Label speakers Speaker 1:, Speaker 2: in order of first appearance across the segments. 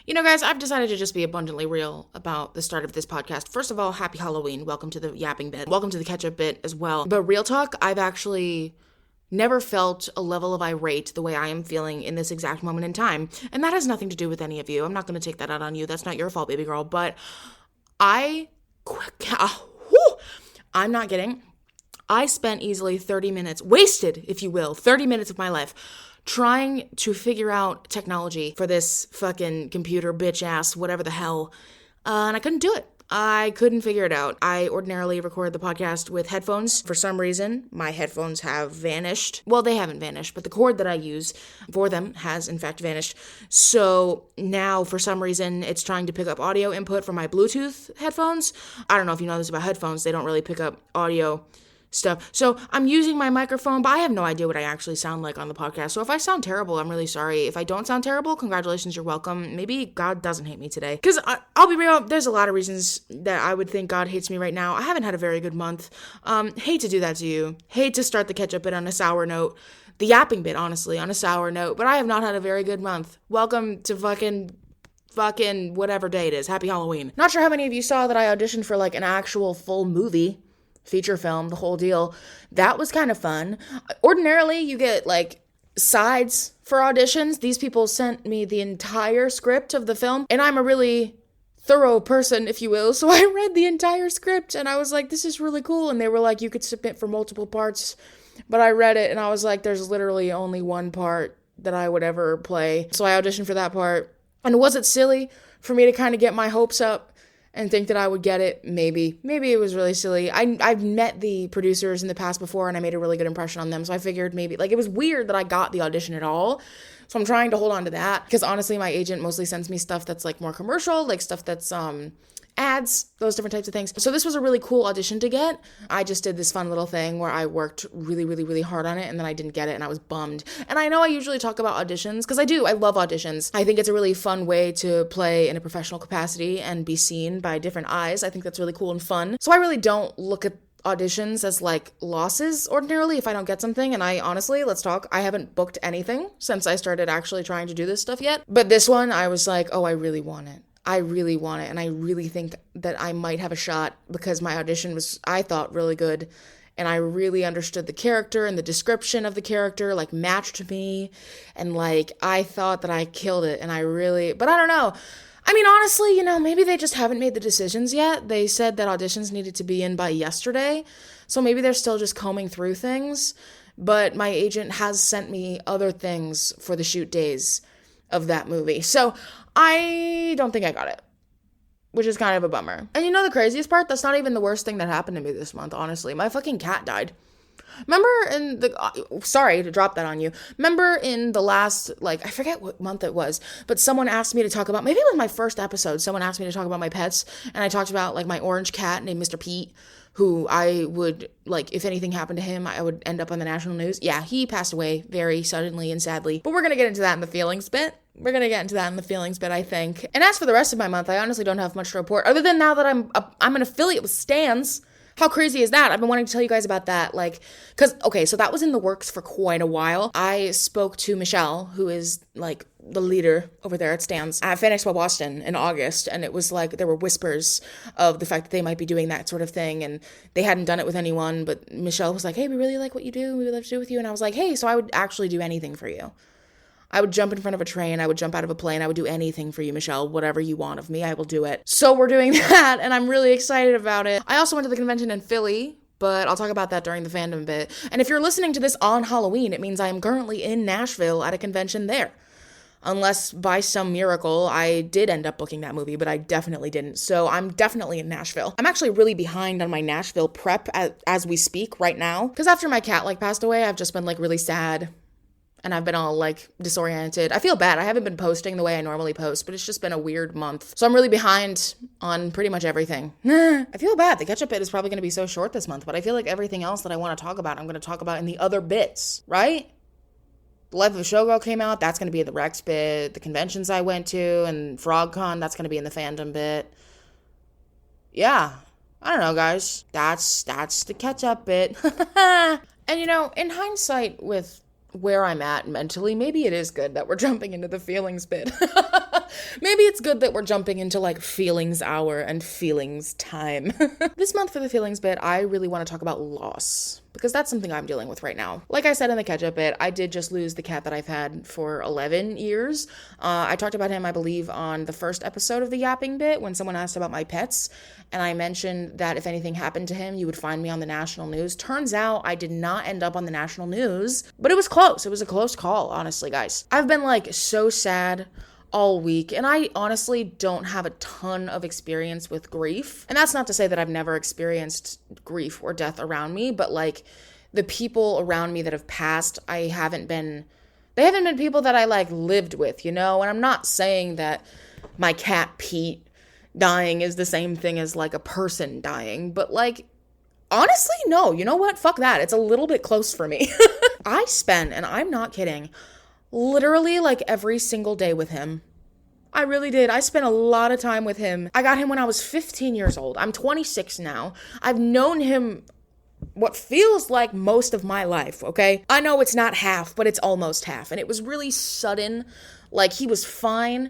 Speaker 1: You know, guys, I've decided to just be abundantly real about the start of this podcast. First of all, happy Halloween. Welcome to the yapping bit. Welcome to the catch-up bit as well. But real talk, I've actually never felt a level of irate the way I am feeling in this exact moment in time. And that has nothing to do with any of you. I'm not going to take that out on you. That's not your fault, baby girl. But I'm not kidding. I spent easily 30 minutes, wasted, if you will, 30 minutes of my life trying to figure out technology for this fucking computer bitch ass, whatever the hell, and I couldn't do it. I couldn't figure it out. I ordinarily record the podcast with headphones. For some reason, my headphones have vanished. Well, they haven't vanished, but the cord that I use for them has in fact vanished. So now, for some reason, it's trying to pick up audio input from my Bluetooth headphones. I don't know if you know this about headphones. They don't really pick up audio stuff. So I'm using my microphone, but I have no idea what I actually sound like on the podcast. So if I sound terrible, I'm really sorry. If I don't sound terrible, congratulations, you're welcome. Maybe God doesn't hate me today. Because I'll be real, there's a lot of reasons that I would think God hates me right now. I haven't had a very good month. Hate to do that to you. Hate to start the catch-up bit on a sour note. The yapping bit, honestly, on a sour note. But I have not had a very good month. Welcome to fucking whatever day it is. Happy Halloween. Not sure how many of you saw that I auditioned for like an actual full movie. Feature film, the whole deal. That was kind of fun. Ordinarily, you get like sides for auditions. These people sent me the entire script of the film, and I'm a really thorough person, if you will, so I read the entire script, and I was like, this is really cool, and they were like, you could submit for multiple parts, but I read it, and I was like, there's literally only one part that I would ever play, so I auditioned for that part, and was it silly for me to kind of get my hopes up and think that I would get it? Maybe it was really silly. I've met the producers in the past before, and I made a really good impression on them, so I figured maybe, like, it was weird that I got the audition at all, so I'm trying to hold on to that, because honestly, my agent mostly sends me stuff that's, like, more commercial, like, stuff that's, ads, those different types of things. So this was a really cool audition to get. I just did this fun little thing where I worked really, really, really hard on it, and then I didn't get it, and I was bummed. And I know I usually talk about auditions, because I do. I love auditions. I think it's a really fun way to play in a professional capacity and be seen by different eyes. I think that's really cool and fun. So I really don't look at auditions as like losses ordinarily if I don't get something, and I honestly, let's talk, I haven't booked anything since I started actually trying to do this stuff yet. But this one, I was like, oh, I really want it. I really want it, and I really think that I might have a shot because my audition was, I thought, really good, and I really understood the character, and the description of the character, like, matched me, and, like, I thought that I killed it, and but I don't know. I mean, honestly, you know, maybe they just haven't made the decisions yet. They said that auditions needed to be in by yesterday, so maybe they're still just combing through things, but my agent has sent me other things for the shoot days of that movie, so I don't think I got it, which is kind of a bummer. And you know the craziest part? That's not even the worst thing that happened to me this month, honestly. My fucking cat died. Remember in the, sorry to drop that on you. Remember in the last, like, I forget what month it was, but someone asked me to talk about, maybe it was my first episode, someone asked me to talk about my pets, and I talked about, like, my orange cat named Mr. Pete, who I would, like, if anything happened to him, I would end up on the national news. Yeah, he passed away very suddenly and sadly, but we're gonna get into that in the feelings bit. I think. And as for the rest of my month, I honestly don't have much to report, other than now that I'm an affiliate with Stans. How crazy is that? I've been wanting to tell you guys about that, like, because, okay, so that was in the works for quite a while. I spoke to Michelle, who is, like, the leader over there at Stans, at Fan Expo Boston in August, and it was like, there were whispers of the fact that they might be doing that sort of thing, and they hadn't done it with anyone, but Michelle was like, hey, we really like what you do, we would love to do it with you, and I was like, hey, so I would actually do anything for you. I would jump in front of a train, I would jump out of a plane, I would do anything for you, Michelle. Whatever you want of me, I will do it. So we're doing that, and I'm really excited about it. I also went to the convention in Philly, but I'll talk about that during the fandom bit. And if you're listening to this on Halloween, it means I am currently in Nashville at a convention there. Unless by some miracle I did end up booking that movie, but I definitely didn't. So I'm definitely in Nashville. I'm actually really behind on my Nashville prep as we speak right now. Because after my cat, like, passed away, I've just been, like, really sad. And I've been all, like, disoriented. I feel bad. I haven't been posting the way I normally post, but it's just been a weird month. So I'm really behind on pretty much everything. I feel bad. The catch-up bit is probably going to be so short this month, but I feel like everything else that I want to talk about, I'm going to talk about in the other bits, right? The Life of a Showgirl came out. That's going to be in the Rex bit. The conventions I went to and FrogCon, that's going to be in the fandom bit. Yeah. I don't know, guys. That's the catch-up bit. And, you know, in hindsight with where I'm at mentally, maybe it is good that we're jumping into the feelings bit. Maybe it's good that we're jumping into like feelings hour and feelings time. This month for the feelings bit, I really want to talk about loss, because that's something I'm dealing with right now. Like I said in the catch-up bit, I did just lose the cat that I've had for 11 years. I talked about him, I believe, on the first episode of the yapping bit when someone asked about my pets, and I mentioned that if anything happened to him, you would find me on the national news. Turns out I did not end up on the national news, but it was close. It was a close call, honestly, guys. I've been like so sad all week, and I honestly don't have a ton of experience with grief. And that's not to say that I've never experienced grief or death around me, but like the people around me that have passed, they haven't been people that I like lived with, And I'm not saying that my cat Pete dying is the same thing as like a person dying, but like honestly, no, you know what? Fuck that. It's a little bit close for me. I spent, and I'm not kidding, literally like every single day with him. I really did. I spent a lot of time with him. I got him when I was 15 years old. I'm 26 now. I've known him what feels like most of my life, okay? I know it's not half, but it's almost half. And it was really sudden. Like, he was fine.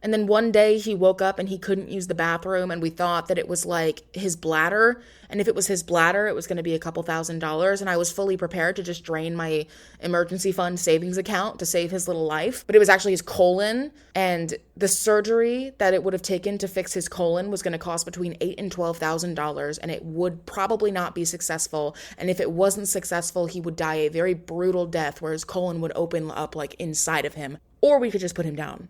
Speaker 1: And then one day he woke up and he couldn't use the bathroom, and we thought that it was like his bladder. And if it was his bladder, it was going to be a couple $1,000s. And I was fully prepared to just drain my emergency fund savings account to save his little life. But it was actually his colon, and the surgery that it would have taken to fix his colon was going to cost between $8,000 and $12,000, and it would probably not be successful. And if it wasn't successful, he would die a very brutal death where his colon would open up like inside of him, or we could just put him down.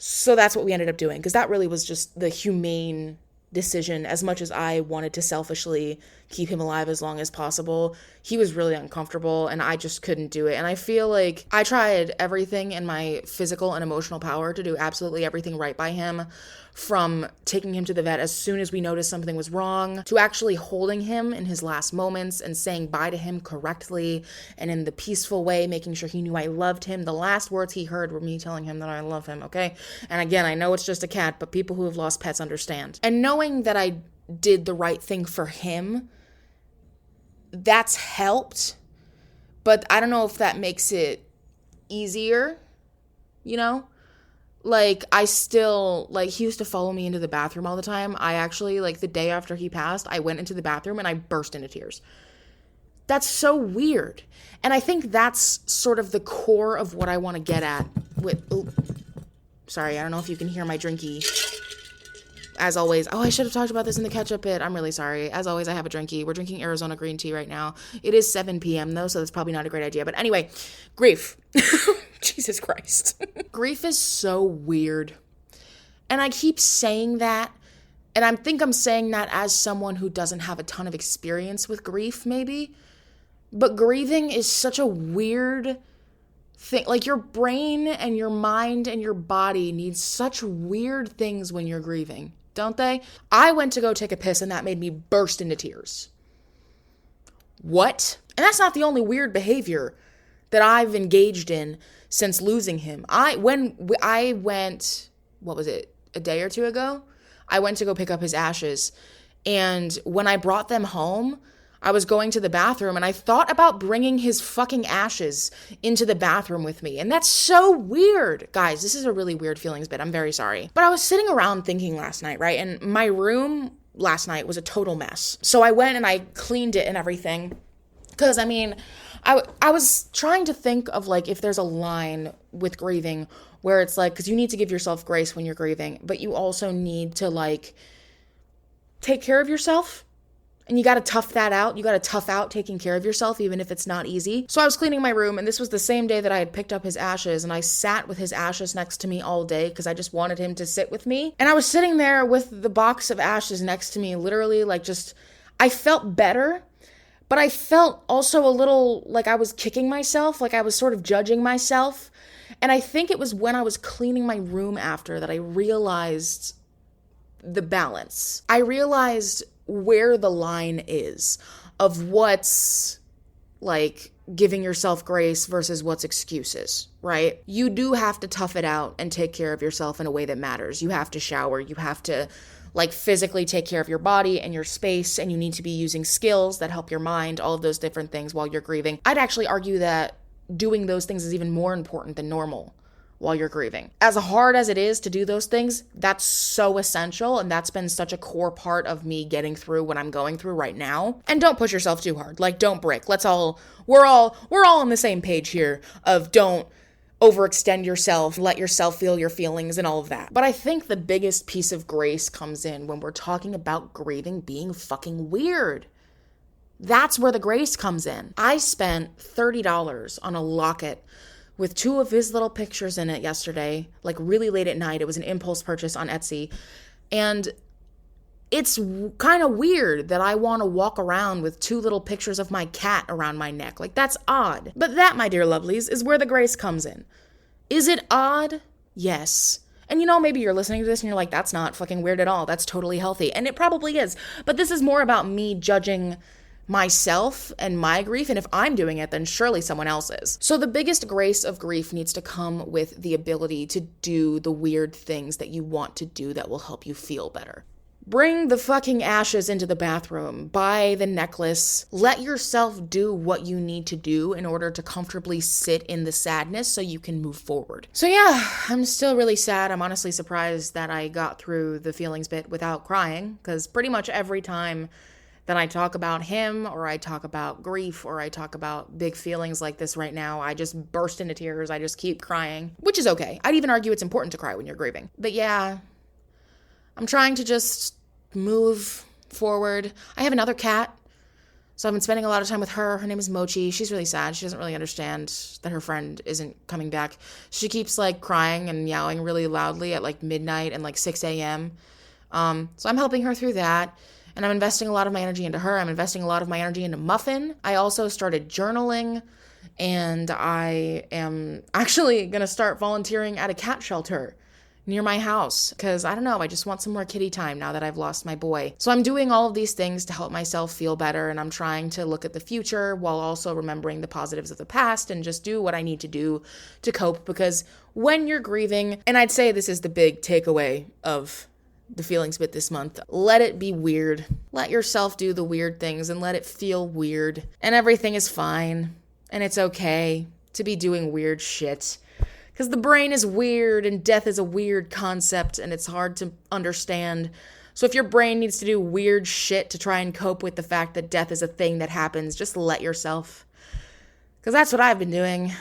Speaker 1: So that's what we ended up doing, because that really was just the humane decision. As much as I wanted to selfishly keep him alive as long as possible, he was really uncomfortable and I just couldn't do it. And I feel like I tried everything in my physical and emotional power to do absolutely everything right by him, from taking him to the vet as soon as we noticed something was wrong, to actually holding him in his last moments and saying bye to him correctly and in the peaceful way, making sure he knew I loved him. The last words he heard were me telling him that I love him, okay? And again, I know it's just a cat, but people who have lost pets understand. And knowing that I did the right thing for him, that's helped, but I don't know if that makes it easier, Like, I still, like, he used to follow me into the bathroom all the time. I actually, like, the day after he passed, I went into the bathroom and I burst into tears. That's so weird. And I think that's sort of the core of what I want to get at with, sorry, I don't know if you can hear my drinky. As always, I should have talked about this in the catch-up bit. I'm really sorry. As always, I have a drinky. We're drinking Arizona green tea right now. It is 7 p.m. though, so that's probably not a great idea. But anyway, grief. Jesus Christ. Grief is so weird. And I keep saying that, and I think I'm saying that as someone who doesn't have a ton of experience with grief, maybe. But grieving is such a weird thing. Like, your brain and your mind and your body need such weird things when you're grieving, don't they? I went to go take a piss and that made me burst into tears. What? And that's not the only weird behavior that I've engaged in since losing him. When I went, what was it, a day or two ago? I went to go pick up his ashes. And when I brought them home, I was going to the bathroom and I thought about bringing his fucking ashes into the bathroom with me. And that's so weird. Guys, this is a really weird feelings bit. I'm very sorry. But I was sitting around thinking last night, right? And my room last night was a total mess. So I went and I cleaned it and everything. Because, I mean, I was trying to think of, like, if there's a line with grieving where it's like, because you need to give yourself grace when you're grieving, but you also need to, like, take care of yourself. And you got to tough that out. You got to tough out taking care of yourself, even if it's not easy. So I was cleaning my room, and this was the same day that I had picked up his ashes, and I sat with his ashes next to me all day because I just wanted him to sit with me. And I was sitting there with the box of ashes next to me, literally, like, just, I felt better, but I felt also a little like I was kicking myself, like I was sort of judging myself. And I think it was when I was cleaning my room after that I realized the balance. I realized where the line is of what's like giving yourself grace versus what's excuses, right? You do have to tough it out and take care of yourself in a way that matters. You have to shower, you have to like physically take care of your body and your space, and you need to be using skills that help your mind, all of those different things while you're grieving. I'd actually argue that doing those things is even more important than normal while you're grieving. As hard as it is to do those things, that's so essential, and that's been such a core part of me getting through what I'm going through right now. And don't push yourself too hard. Like, don't break. We're all on the same page here of don't overextend yourself, let yourself feel your feelings and all of that. But I think the biggest piece of grace comes in when we're talking about grieving being fucking weird. That's where the grace comes in. I spent $30 on a locket with 2 of his little pictures in it yesterday, like really late at night. It was an impulse purchase on Etsy. And it's kind of weird that I want to walk around with 2 little pictures of my cat around my neck. Like, that's odd. But that, my dear lovelies, is where the grace comes in. Is it odd? Yes. And maybe you're listening to this and you're like, that's not fucking weird at all. That's totally healthy. And it probably is. But this is more about me judging myself and my grief, and if I'm doing it, then surely someone else is. So the biggest grace of grief needs to come with the ability to do the weird things that you want to do that will help you feel better. Bring the fucking ashes into the bathroom, buy the necklace, let yourself do what you need to do in order to comfortably sit in the sadness so you can move forward. So yeah, I'm still really sad. I'm honestly surprised that I got through the feelings bit without crying, because pretty much every time that I talk about him, or I talk about grief, or I talk about big feelings like this right now, I just burst into tears. I just keep crying, which is okay. I'd even argue it's important to cry when you're grieving. But yeah, I'm trying to just move forward. I have another cat, so I've been spending a lot of time with her. Her name is Mochi. She's really sad. She doesn't really understand that her friend isn't coming back. She keeps like crying and meowing really loudly at like midnight and like 6 a.m. So I'm helping her through that. And I'm investing a lot of my energy into her. I'm investing a lot of my energy into Muffin. I also started journaling, and I am actually going to start volunteering at a cat shelter near my house, because I don't know, I just want some more kitty time now that I've lost my boy. So I'm doing all of these things to help myself feel better, and I'm trying to look at the future while also remembering the positives of the past and just do what I need to do to cope, because when you're grieving, and I'd say this is the big takeaway of the feelings bit this month, let it be weird. Let yourself do the weird things and let it feel weird. And everything is fine. And it's okay to be doing weird shit. Because the brain is weird and death is a weird concept and it's hard to understand. So if your brain needs to do weird shit to try and cope with the fact that death is a thing that happens, just let yourself. Because that's what I've been doing.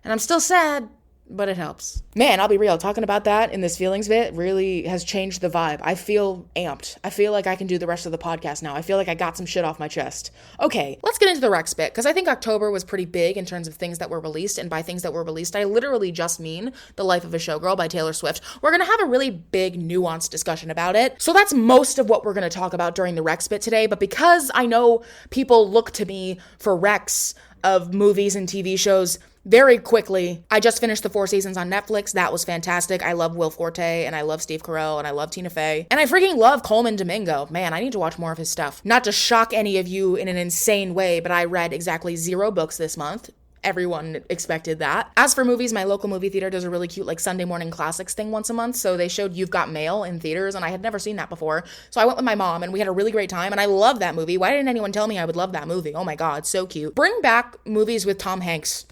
Speaker 1: And I'm still sad, but it helps. Man, I'll be real. Talking about that in this feelings bit really has changed the vibe. I feel amped. I feel like I can do the rest of the podcast now. I feel like I got some shit off my chest. Okay, let's get into the Rex bit, because I think October was pretty big in terms of things that were released, and by things that were released, I literally just mean The Life of a Showgirl by Taylor Swift. We're going to have a really big, nuanced discussion about it. So that's most of what we're going to talk about during the Rex bit today, but because I know people look to me for Rex of movies and TV shows very quickly, I just finished the 4 seasons on Netflix. That was fantastic. I love Will Forte, and I love Steve Carell, and I love Tina Fey. And I freaking love Coleman Domingo. Man, I need to watch more of his stuff. Not to shock any of you in an insane way, but I read exactly 0 books this month. Everyone expected that. As for movies, my local movie theater does a really cute like Sunday morning classics thing once a month. So they showed You've Got Mail in theaters, and I had never seen that before. So I went with my mom, and we had a really great time, and I love that movie. Why didn't anyone tell me I would love that movie? Oh my God, so cute. Bring back movies with Tom Hanks.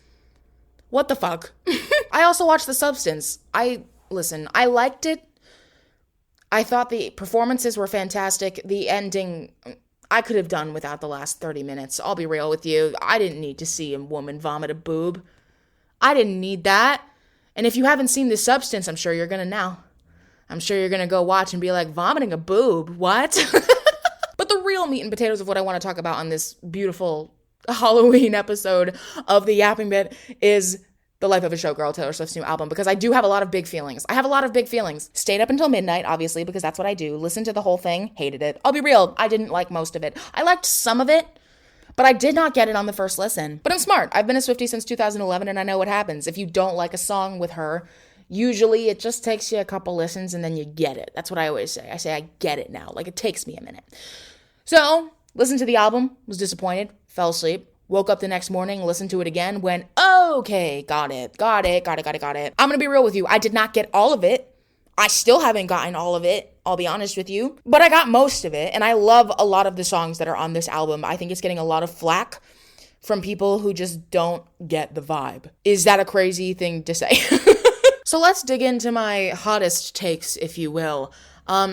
Speaker 1: What the fuck? I also watched The Substance. I liked it. I thought the performances were fantastic. The ending, I could have done without the last 30 minutes. I'll be real with you. I didn't need to see a woman vomit a boob. I didn't need that. And if you haven't seen The Substance, I'm sure you're gonna now. I'm sure you're gonna go watch and be like, vomiting a boob? What? But the real meat and potatoes of what I want to talk about on this beautiful Halloween episode of the Yapping Bit is The Life of a Showgirl, Taylor Swift's new album, because I do have a lot of big feelings. I have a lot of big feelings. Stayed up until midnight, obviously, because that's what I do. Listened to the whole thing, hated it. I'll be real, I didn't like most of it. I liked some of it, but I did not get it on the first listen. But I'm smart. I've been a Swiftie since 2011, and I know what happens. If you don't like a song with her, usually it just takes you a couple listens, and then you get it. That's what I always say. I say I get it now. Like, it takes me a minute. So, listened to the album, was disappointed, fell asleep. Woke up the next morning, listened to it again, went, okay, got it. I'm gonna be real with you. I did not get all of it. I still haven't gotten all of it, I'll be honest with you. But I got most of it, and I love a lot of the songs that are on this album. I think it's getting a lot of flack from people who just don't get the vibe. Is that a crazy thing to say? So let's dig into my hottest takes, if you will.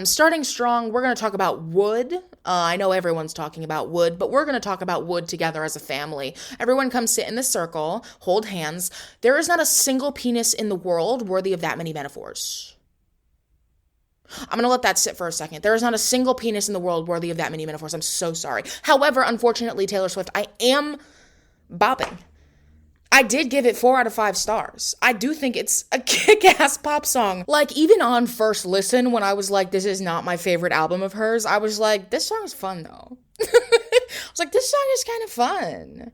Speaker 1: Starting strong, we're going to talk about wood. I know everyone's talking about wood, but we're going to talk about wood together as a family. Everyone come sit in this circle, hold hands. There is not a single penis in the world worthy of that many metaphors. I'm going to let that sit for a second. There is not a single penis in the world worthy of that many metaphors. I'm so sorry. However, unfortunately, Taylor Swift, I am bopping. I did give it 4 out of 5 stars. I do think it's a kick-ass pop song. Like, even on first listen, when I was like, this is not my favorite album of hers, I was like, this song is fun, though. I was like, this song is kind of fun.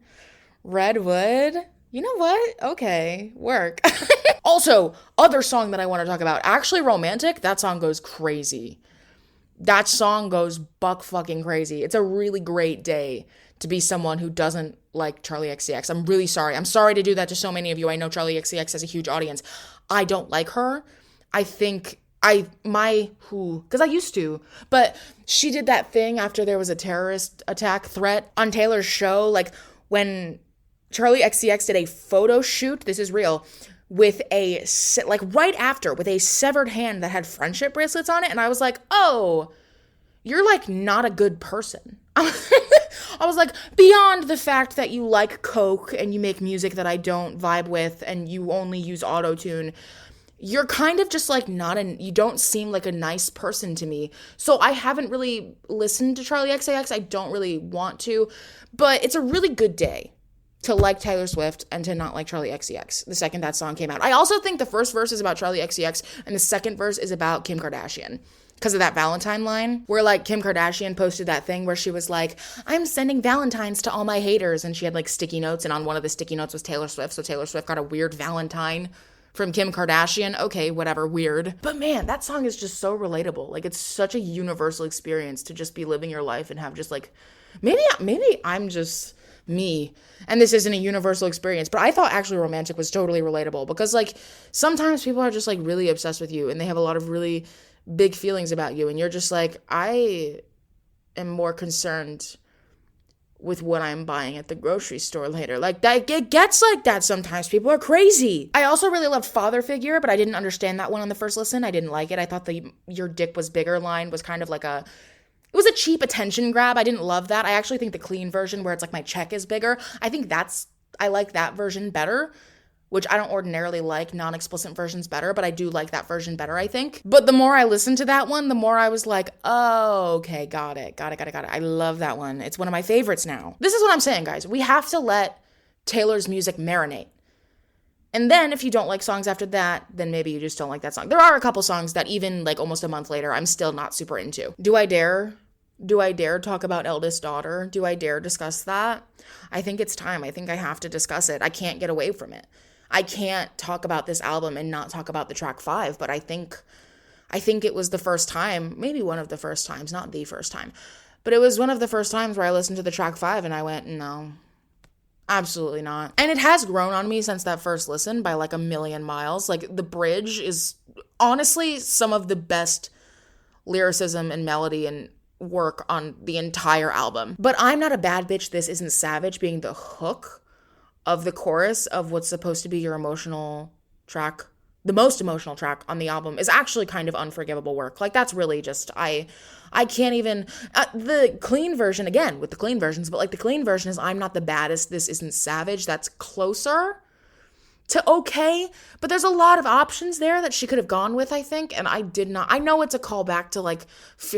Speaker 1: Redwood? You know what? Okay, work. Also, other song that I want to talk about, Actually Romantic, that song goes crazy. That song goes buck fucking crazy. It's a really great day to be someone who doesn't like Charli XCX. I'm really sorry. I'm sorry to do that to so many of you. I know Charli XCX has a huge audience. I don't like her. I think because I used to, but she did that thing after there was a terrorist attack threat on Taylor's show, like when Charli XCX did a photo shoot, this is real, with right after, with a severed hand that had friendship bracelets on it, and I was like, oh, you're like not a good person. I was like, beyond the fact that you like coke and you make music that I don't vibe with and you only use auto-tune, you're kind of just like you don't seem like a nice person to me. So I haven't really listened to Charli XCX. I don't really want to, but it's a really good day to like Taylor Swift and to not like Charli XCX the second that song came out. I also think the first verse is about Charli XCX and the second verse is about Kim Kardashian. Because of that Valentine line, where like Kim Kardashian posted that thing where she was like, I'm sending Valentines to all my haters. And she had like sticky notes, and on one of the sticky notes was Taylor Swift. So Taylor Swift got a weird Valentine from Kim Kardashian. Okay, whatever, weird. But man, that song is just so relatable. Like, it's such a universal experience to just be living your life and have just like, maybe I'm just me and this isn't a universal experience, but I thought Actually Romantic was totally relatable because like sometimes people are just like really obsessed with you and they have a lot of really big feelings about you, and you're just like, I am more concerned with what I'm buying at the grocery store later. Like, that, it gets like that sometimes. People are crazy. I also really loved Father Figure, but I didn't understand that one on the first listen. I didn't like it. I thought the your dick was bigger line was kind of like it was a cheap attention grab. I didn't love that. I actually think the clean version where it's like my check is bigger, I like that version better, which I don't ordinarily like non-explicit versions better, but I do like that version better, I think. But the more I listened to that one, the more I was like, oh, okay, got it. I love that one. It's one of my favorites now. This is what I'm saying, guys. We have to let Taylor's music marinate. And then if you don't like songs after that, then maybe you just don't like that song. There are a couple songs that even like almost a month later, I'm still not super into. Do I dare talk about Eldest Daughter? Do I dare discuss that? I think it's time. I think I have to discuss it. I can't get away from it. I can't talk about this album and not talk about the track 5, but I think it was the first time, maybe one of the first times, not the first time, but it was one of the first times where I listened to the track 5 and I went, no, absolutely not. And it has grown on me since that first listen by like a million miles. Like, the bridge is honestly some of the best lyricism and melody and work on the entire album. But I'm Not a Bad Bitch, This Isn't Savage being the hook of the chorus of what's supposed to be your emotional track, the most emotional track on the album, is actually kind of unforgivable work. Like, that's really just, I can't even, the clean version, again, with the clean versions, but like the clean version is I'm Not the Baddest, This Isn't Savage. That's closer to okay, but there's a lot of options there that she could have gone with, I think, and I did not. I know it's a callback to like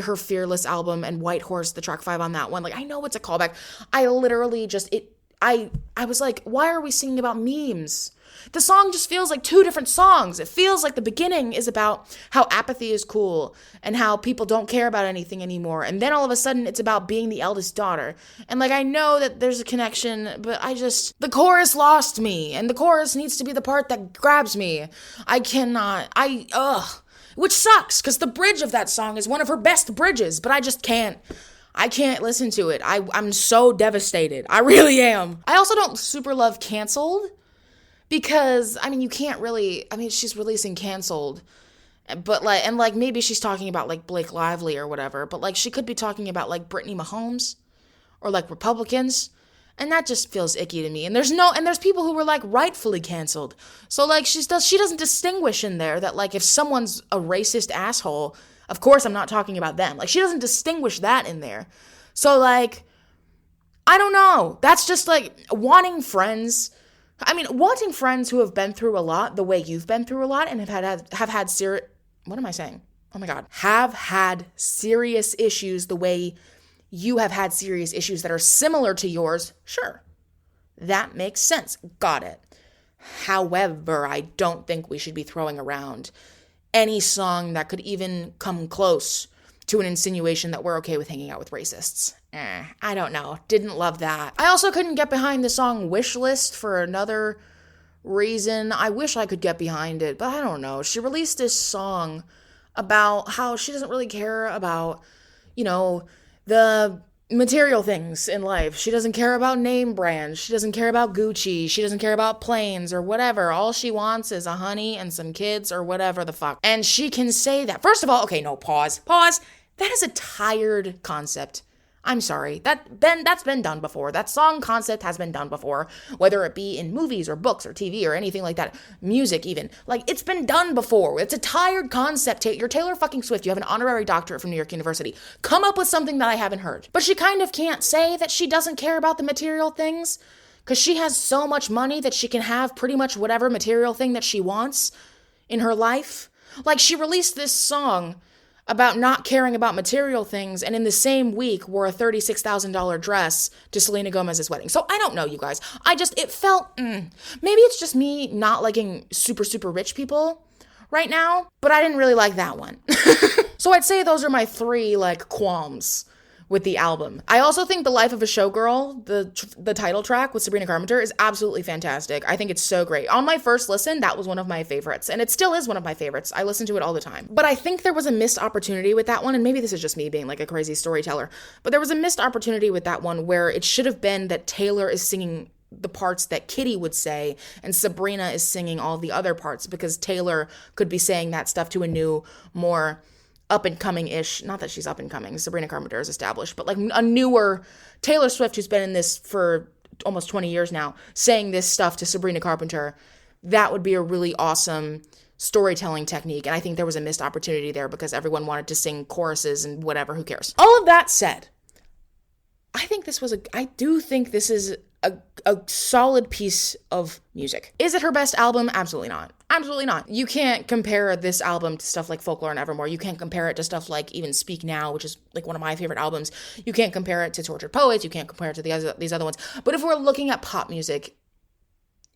Speaker 1: her Fearless album and White Horse, the track 5 on that one. Like, I know it's a callback. I literally just, I was like, why are we singing about memes? The song just feels like two different songs. It feels like the beginning is about how apathy is cool and how people don't care about anything anymore. And then all of a sudden it's about being the eldest daughter. And like, I know that there's a connection, but the chorus lost me. And the chorus needs to be the part that grabs me. Which sucks, because the bridge of that song is one of her best bridges, but I just can't. I can't listen to it. I'm so devastated. I really am. I also don't super love Canceled because, I mean, you can't really, I mean, she's releasing Canceled, but like, and like maybe she's talking about like Blake Lively or whatever, but like she could be talking about like Brittany Mahomes or like Republicans. And that just feels icky to me. And there's people who were like rightfully canceled. So like she doesn't distinguish in there that like if someone's a racist asshole, of course I'm not talking about them. Like she doesn't distinguish that in there. So like, I don't know. That's just like wanting friends who have been through a lot the way you've been through a lot and have had serious, what am I saying? Oh my God. Have had serious issues the way you have had serious issues that are similar to yours. Sure. That makes sense. Got it. However, I don't think we should be throwing around any song that could even come close to an insinuation that we're okay with hanging out with racists. I don't know. Didn't love that. I also couldn't get behind the song Wish List for another reason. I wish I could get behind it, but I don't know. She released this song about how she doesn't really care about, the material things in life. She doesn't care about name brands. She doesn't care about Gucci. She doesn't care about planes or whatever. All she wants is a honey and some kids or whatever the fuck. And she can say that. First of all, okay, no, pause. That is a tired concept. I'm sorry. That's been done before. That song concept has been done before, whether it be in movies or books or TV or anything like that. Music even. Like, it's been done before. It's a tired concept. You're Taylor fucking Swift. You have an honorary doctorate from New York University. Come up with something that I haven't heard. But she kind of can't say that she doesn't care about the material things because she has so much money that she can have pretty much whatever material thing that she wants in her life. Like, she released this song about not caring about material things, and in the same week wore a $36,000 dress to Selena Gomez's wedding. So I don't know, you guys. It felt, maybe it's just me not liking super, super rich people right now, but I didn't really like that one. So I'd say those are my three, qualms with the album. I also think The Life of a Showgirl, the title track with Sabrina Carpenter, is absolutely fantastic. I think it's so great. On my first listen, that was one of my favorites, and it still is one of my favorites. I listen to it all the time. But I think there was a missed opportunity with that one, and maybe this is just me being a crazy storyteller, but there was a missed opportunity with that one where it should have been that Taylor is singing the parts that Kitty would say, and Sabrina is singing all the other parts, because Taylor could be saying that stuff to a new, more up-and-coming-ish, not that she's up-and-coming, Sabrina Carpenter is established, but a newer Taylor Swift who's been in this for almost 20 years now, saying this stuff to Sabrina Carpenter, that would be a really awesome storytelling technique, and I think there was a missed opportunity there because everyone wanted to sing choruses and whatever, who cares? All of that said, I do think this is a solid piece of music. Is it her best album? Absolutely not. Absolutely not. You can't compare this album to stuff like Folklore and Evermore. You can't compare it to stuff like even Speak Now, which is one of my favorite albums. You can't compare it to Tortured Poets. You can't compare it to these other ones. But if we're looking at pop music,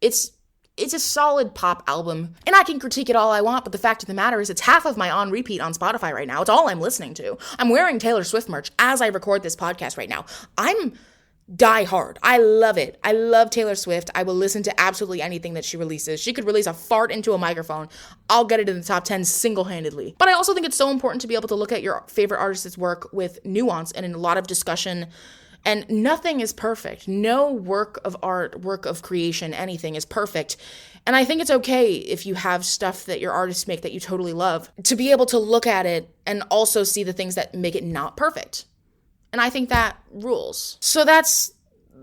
Speaker 1: it's a solid pop album. And I can critique it all I want, but the fact of the matter is it's half of my on repeat on Spotify right now. It's all I'm listening to. I'm wearing Taylor Swift merch as I record this podcast right now. I'm die hard. I love it. I love Taylor Swift. I will listen to absolutely anything that she releases. She could release a fart into a microphone. I'll get it in the top 10 single-handedly. But I also think it's so important to be able to look at your favorite artist's work with nuance and in a lot of discussion. And nothing is perfect. No work of art, work of creation, anything is perfect. And I think it's okay if you have stuff that your artists make that you totally love, to be able to look at it and also see the things that make it not perfect. And I think that rules. So that's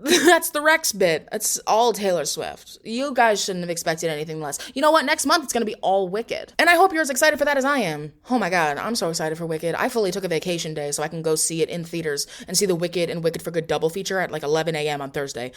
Speaker 1: the Rex bit. It's all Taylor Swift. You guys shouldn't have expected anything less. You know what? Next month, it's going to be all Wicked. And I hope you're as excited for that as I am. Oh my God, I'm so excited for Wicked. I fully took a vacation day so I can go see it in theaters and see the Wicked and Wicked for Good double feature at 11 a.m. on Thursday.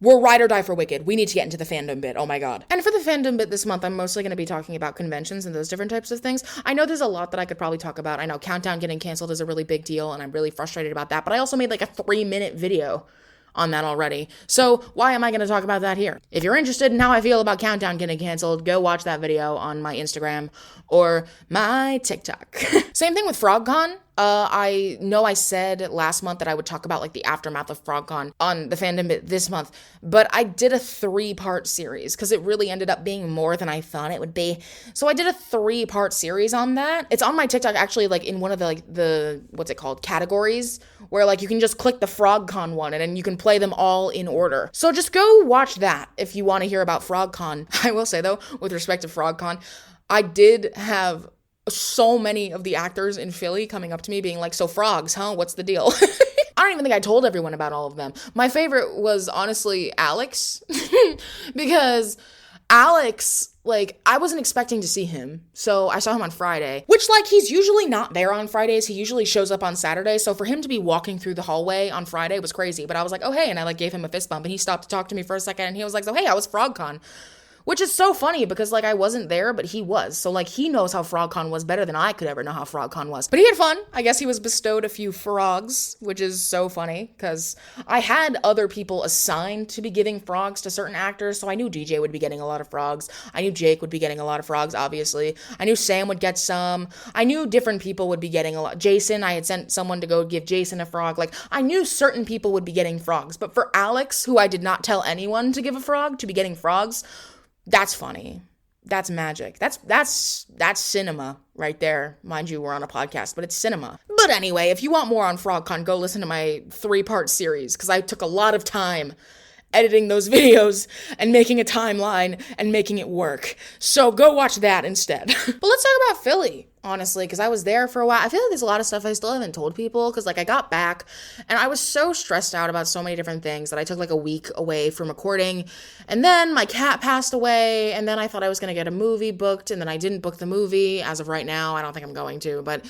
Speaker 1: We're ride or die for Wicked. We need to get into the fandom bit. Oh my God. And for the fandom bit this month, I'm mostly going to be talking about conventions and those different types of things. I know there's a lot that I could probably talk about. I know Countdown getting canceled is a really big deal, and I'm really frustrated about that. But I also made a 3-minute video on that already. So why am I going to talk about that here? If you're interested in how I feel about Countdown getting canceled, go watch that video on my Instagram or my TikTok. Same thing with FrogCon. I know I said last month that I would talk about the aftermath of FrogCon on the fandom bit this month, but I did a 3-part series because it really ended up being more than I thought it would be. So I did a 3-part series on that. It's on my TikTok actually, in one of the what's it called, categories, where you can just click the FrogCon one and then you can play them all in order. So just go watch that if you want to hear about FrogCon. I will say though, with respect to FrogCon, I did have so many of the actors in Philly coming up to me being like, so frogs, huh? What's the deal? I don't even think I told everyone about all of them. My favorite was honestly Alex because Alex, like, I wasn't expecting to see him. So I saw him on Friday, which, like, he's usually not there on Fridays. He usually shows up on Saturday. So for him to be walking through the hallway on Friday was crazy. But I was like, oh, hey. And I, like, gave him a fist bump and he stopped to talk to me for a second. And he was like, so, hey, how was FrogCon? Which is so funny because, like, I wasn't there, but he was. So, like, he knows how FrogCon was better than I could ever know how FrogCon was. But he had fun. I guess he was bestowed a few frogs, which is so funny because I had other people assigned to be giving frogs to certain actors. So I knew DJ would be getting a lot of frogs. I knew Jake would be getting a lot of frogs, obviously. I knew Sam would get some. I knew different people would be getting a lot. Jason, I had sent someone to go give Jason a frog. Like, I knew certain people would be getting frogs. But for Alex, who I did not tell anyone to give a frog, to be getting frogs, that's funny. That's magic. That's cinema right there. Mind you, we're on a podcast, but it's cinema. But anyway, if you want more on FrogCon, go listen to my 3-part series because I took a lot of time editing those videos and making a timeline and making it work. So go watch that instead. But let's talk about Philly, honestly, because I was there for a while. I feel like there's a lot of stuff I still haven't told people because, like, I got back and I was so stressed out about so many different things that I took, like, a week away from recording. And then my cat passed away, and then I thought I was going to get a movie booked, and then I didn't book the movie. As of right now, I don't think I'm going to, but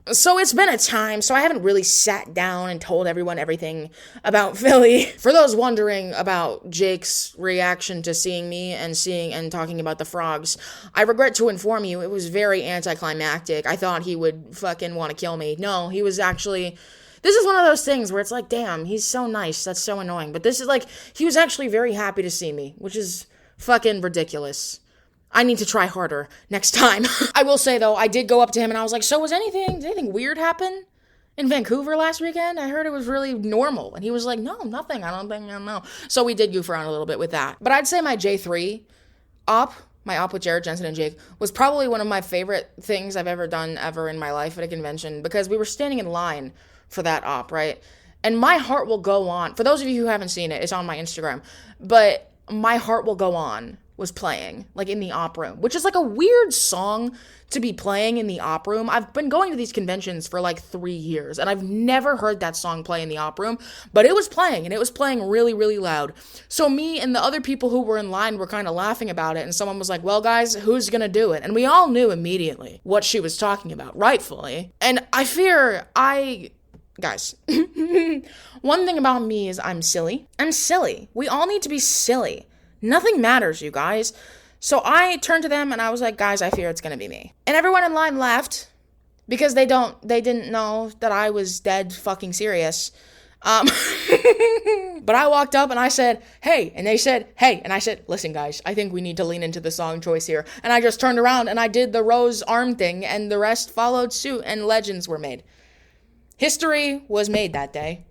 Speaker 1: so it's been a time, so I haven't really sat down and told everyone everything about Philly. For those wondering about Jake's reaction to seeing me and talking about the frogs, I regret to inform you it was very anticlimactic. I thought he would fucking want to kill me. No, he was actually... This is one of those things where it's like, damn, he's so nice. That's so annoying. But this is like, he was actually very happy to see me, which is fucking ridiculous. I need to try harder next time. I will say, though, I did go up to him and I was like, so did anything weird happen in Vancouver last weekend? I heard it was really normal. And he was like, no, nothing. I don't know. So we did goof around a little bit with that. But I'd say my J3 my op with Jared, Jensen, and Jake was probably one of my favorite things I've ever done in my life at a convention because we were standing in line for that op, right? And My Heart Will Go On. For those of you who haven't seen it, it's on my Instagram. But My Heart Will Go On was playing, like, in the op room, which is, like, a weird song to be playing in the op room. I've been going to these conventions for, like, 3 years, and I've never heard that song play in the op room, but it was playing, and it was playing really, really loud. So me and the other people who were in line were kind of laughing about it, and someone was like, well, guys, who's gonna do it? And we all knew immediately what she was talking about, rightfully. And guys, one thing about me is I'm silly. I'm silly. We all need to be silly. Nothing matters, you guys. So I turned to them and I was like, guys, I fear it's gonna be me. And everyone in line laughed because they didn't know that I was dead fucking serious. But I walked up and I said, hey, and they said, hey, and I said, listen, guys, I think we need to lean into the song choice here. And I just turned around and I did the rose arm thing and the rest followed suit and legends were made. History was made that day.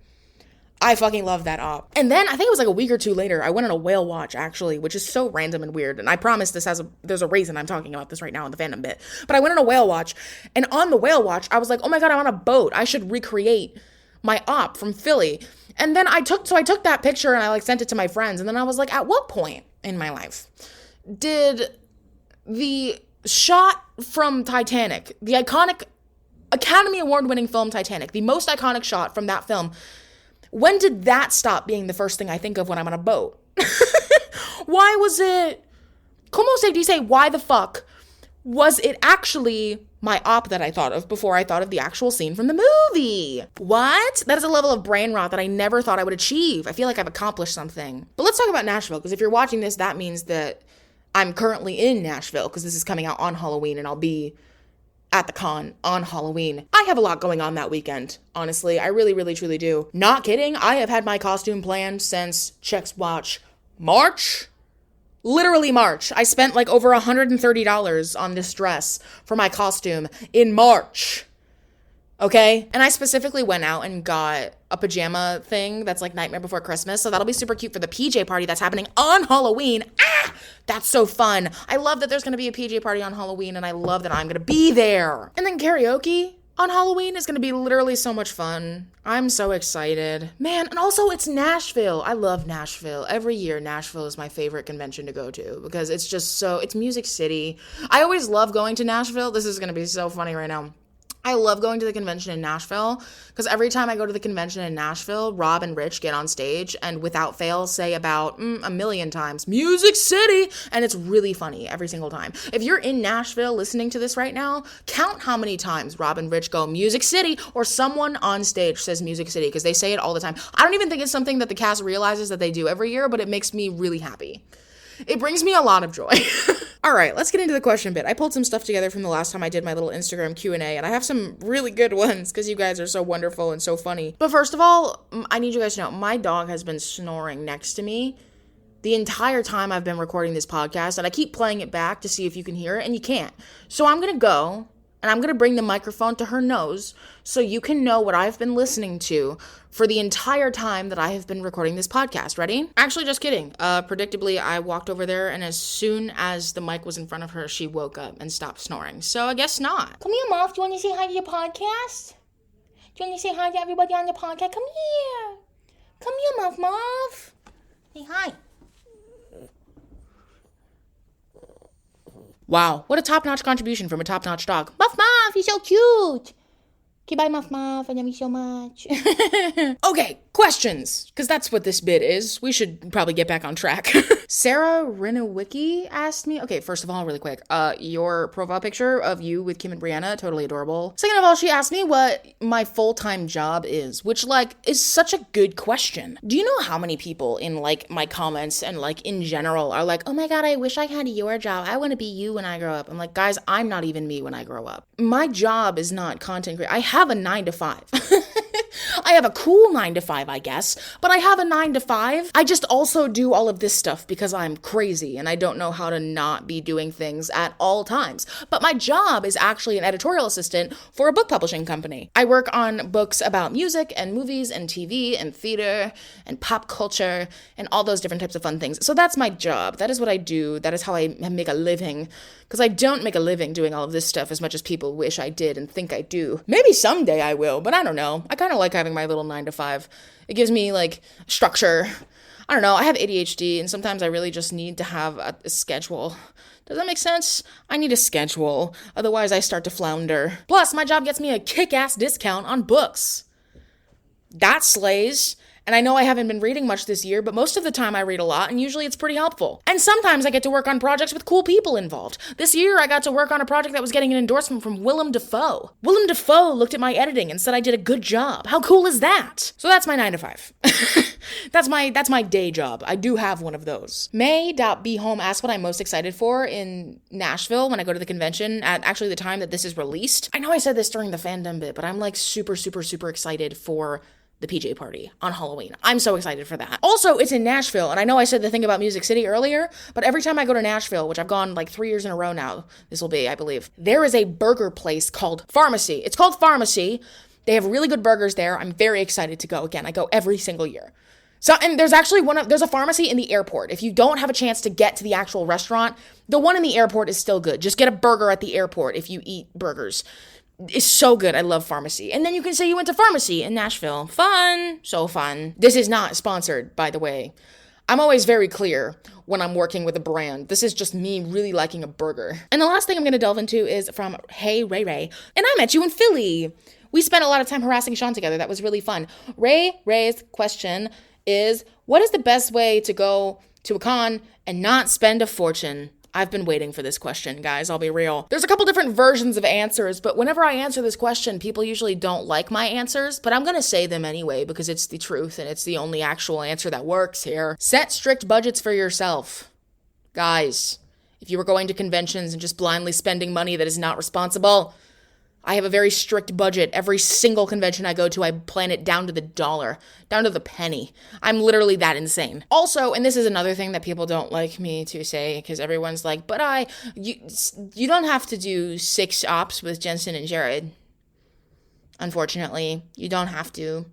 Speaker 1: I fucking love that op. And then, I think it was like a week or two later, I went on a whale watch, actually, which is so random and weird. And I promise there's a reason I'm talking about this right now in the Fandom Bit. But I went on a whale watch, and on the whale watch, I was like, oh my god, I'm on a boat. I should recreate my op from Philly. And then I took that picture and I, like, sent it to my friends. And then I was like, at what point in my life did the shot from Titanic, the iconic Academy Award-winning film Titanic, the most iconic shot from that film, when did that stop being the first thing I think of when I'm on a boat? Why was it... Como se dice, why the fuck was it actually my op that I thought of before I thought of the actual scene from the movie? What? That is a level of brain rot that I never thought I would achieve. I feel like I've accomplished something. But let's talk about Nashville, because if you're watching this, that means that I'm currently in Nashville, because this is coming out on Halloween, and I'll be at the con on Halloween. I have a lot going on that weekend, honestly. I really, really, truly do. Not kidding. I have had my costume planned since, checks watch, March? Literally March. I spent like over $130 on this dress for my costume in March. Okay? And I specifically went out and got a pajama thing that's like Nightmare Before Christmas. So that'll be super cute for the PJ party that's happening on Halloween. Ah! That's so fun. I love that there's going to be a PJ party on Halloween, and I love that I'm going to be there. And then karaoke on Halloween is going to be literally so much fun. I'm so excited. Man, and also it's Nashville. I love Nashville. Every year, Nashville is my favorite convention to go to because it's Music City. I always love going to Nashville. This is going to be so funny right now. I love going to the convention in Nashville because every time I go to the convention in Nashville, Rob and Rich get on stage and without fail say about a million times, Music City, and it's really funny every single time. If you're in Nashville listening to this right now, count how many times Rob and Rich go Music City or someone on stage says Music City because they say it all the time. I don't even think it's something that the cast realizes that they do every year, but it makes me really happy. It brings me a lot of joy. All right, let's get into the question bit. I pulled some stuff together from the last time I did my little Instagram Q&A, and I have some really good ones because you guys are so wonderful and so funny. But first of all, I need you guys to know, my dog has been snoring next to me the entire time I've been recording this podcast, and I keep playing it back to see if you can hear it, and you can't. So I'm going to go, and I'm going to bring the microphone to her nose so you can know what I've been listening to for the entire time that I have been recording this podcast. Ready? Actually, just kidding. Predictably, I walked over there, and as soon as the mic was in front of her, she woke up and stopped snoring. So I guess not. Come here, Muff. Do you want to say hi to your podcast? Do you want to say hi to everybody on the podcast? Come here. Come here, Muff. Say hi. Wow, what a top-notch contribution from a top-notch dog. Muff, you're so cute. Okay, bye, Muff. I love you so much. Okay, questions, because that's what this bit is. We should probably get back on track. Sarah Renowicki asked me, okay, first of all, really quick, your profile picture of you with Kim and Brianna, totally adorable. Second of all, she asked me what my full-time job is, which, is such a good question. Do you know how many people in, my comments and, in general are like, oh my god, I wish I had your job. I want to be you when I grow up. I'm like, guys, I'm not even me when I grow up. My job is not content creation. I have a 9-to-5. I have a cool 9-to-5, I guess, but I have a 9-to-5. I just also do all of this stuff because I'm crazy and I don't know how to not be doing things at all times. But my job is actually an editorial assistant for a book publishing company. I work on books about music and movies and TV and theater and pop culture and all those different types of fun things. So that's my job. That is what I do. That is how I make a living. Because I don't make a living doing all of this stuff as much as people wish I did and think I do. Maybe someday I will, but I don't know. I kind of like having my little 9-to-5. It gives me, structure. I don't know. I have ADHD, and sometimes I really just need to have a schedule. Does that make sense? I need a schedule. Otherwise, I start to flounder. Plus, my job gets me a kick-ass discount on books. That slays. And I know I haven't been reading much this year, but most of the time I read a lot, and usually it's pretty helpful. And sometimes I get to work on projects with cool people involved. This year, I got to work on a project that was getting an endorsement from Willem Dafoe. Willem Dafoe looked at my editing and said I did a good job. How cool is that? So that's my 9-to-5. That's my day job. I do have one of those. Mae.behome asked what I'm most excited for in Nashville when I go to the convention at actually the time that this is released. I know I said this during the Fandom Bit, but I'm super, super, super excited for the PJ party on Halloween. I'm so excited for that. Also, it's in Nashville, and I know I said the thing about Music City earlier, but every time I go to Nashville, which I've gone 3 years in a row now, this will be, I believe, there is a burger place called Pharmacy. It's called Pharmacy. They have really good burgers there. I'm very excited to go again. I go every single year. So, and there's actually there's a pharmacy in the airport. If you don't have a chance to get to the actual restaurant, the one in the airport is still good. Just get a burger at the airport if you eat burgers. It's so good. I love Pharmacy. And then you can say you went to Pharmacy in Nashville. Fun. So fun. This is not sponsored, by the way. I'm always very clear when I'm working with a brand. This is just me really liking a burger. And the last thing I'm going to delve into is from heyreireii. And I met you in Philly. We spent a lot of time harassing Sean together. That was really fun. Ray's question is, what is the best way to go to a con and not spend a fortune? I've been waiting for this question, guys. I'll be real. There's a couple different versions of answers, but whenever I answer this question, people usually don't like my answers, but I'm going to say them anyway because it's the truth and it's the only actual answer that works here. Set strict budgets for yourself. Guys, if you were going to conventions and just blindly spending money that is not responsible, I have a very strict budget. Every single convention I go to, I plan it down to the dollar, down to the penny. I'm literally that insane. Also, and this is another thing that people don't like me to say, because everyone's like, but you don't have to do 6 ops with Jensen and Jared. Unfortunately, you don't have to.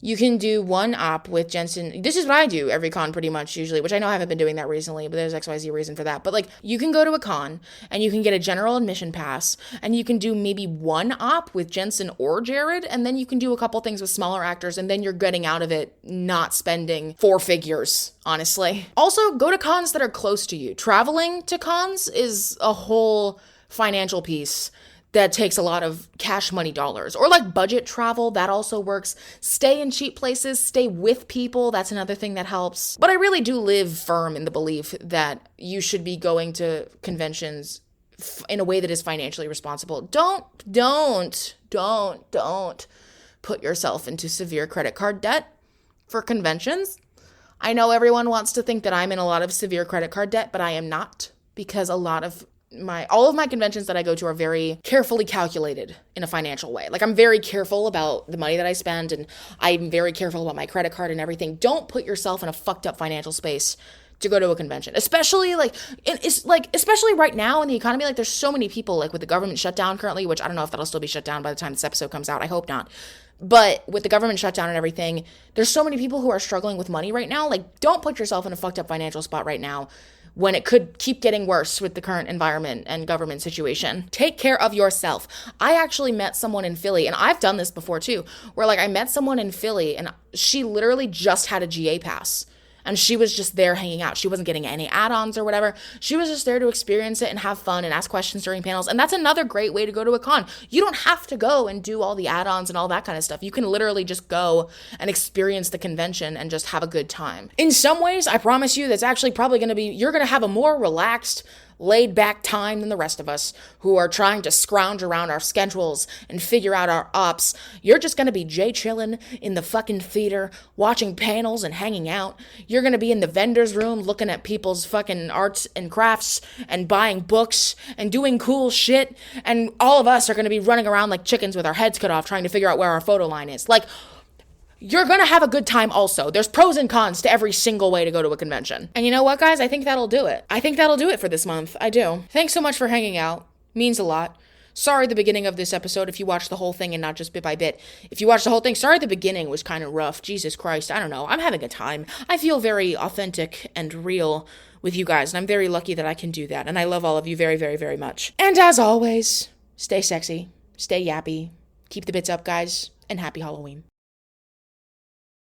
Speaker 1: You can do 1 op with Jensen. This is what I do every con pretty much usually, which I know I haven't been doing that recently, but there's XYZ reason for that. But you can go to a con and you can get a general admission pass and you can do maybe 1 op with Jensen or Jared, and then you can do a couple things with smaller actors, and then you're getting out of it not spending 4 figures, honestly. Also, go to cons that are close to you. Traveling to cons is a whole financial piece that takes a lot of cash money dollars. Or like budget travel, that also works. Stay in cheap places, stay with people, that's another thing that helps. But I really do live firm in the belief that you should be going to conventions in a way that is financially responsible. Don't put yourself into severe credit card debt for conventions. I know everyone wants to think that I'm in a lot of severe credit card debt, but I am not, because all of my conventions that I go to are very carefully calculated in a financial way. Like, I'm very careful about the money that I spend, and I'm very careful about my credit card and everything. Don't put yourself in a fucked up financial space to go to a convention, especially especially right now in the economy. Like, there's so many people, like with the government shutdown currently, which I don't know if that'll still be shut down by the time this episode comes out. I hope not. But with the government shutdown and everything, there's so many people who are struggling with money right now. Like, don't put yourself in a fucked up financial spot right now when it could keep getting worse with the current environment and government situation. Take care of yourself. I actually met someone in Philly, and I've done this before too, where like I met someone in Philly and she literally just had a GA pass. And she was just there hanging out. She wasn't getting any add-ons or whatever. She was just there to experience it and have fun and ask questions during panels. And that's another great way to go to a con. You don't have to go and do all the add-ons and all that kind of stuff. You can literally just go and experience the convention and just have a good time. In some ways, I promise you, that's actually probably going to be, you're going to have a more relaxed, laid back time than the rest of us who are trying to scrounge around our schedules and figure out our ops. You're just going to be chilling in the fucking theater, watching panels and hanging out. You're going to be in the vendor's room looking at people's fucking arts and crafts and buying books and doing cool shit. And all of us are going to be running around like chickens with our heads cut off trying to figure out where our photo line is. Like, you're going to have a good time also. There's pros and cons to every single way to go to a convention. And you know what, guys? I think that'll do it. I think that'll do it for this month. I do. Thanks so much for hanging out. Means a lot. Sorry the beginning of this episode if you watched the whole thing and not just bit by bit. If you watched the whole thing, sorry the beginning was kind of rough. Jesus Christ, I don't know. I'm having a time. I feel very authentic and real with you guys, and I'm very lucky that I can do that. And I love all of you very, very, very much. And as always, stay sexy, stay yappy, keep the bits up, guys, and happy Halloween.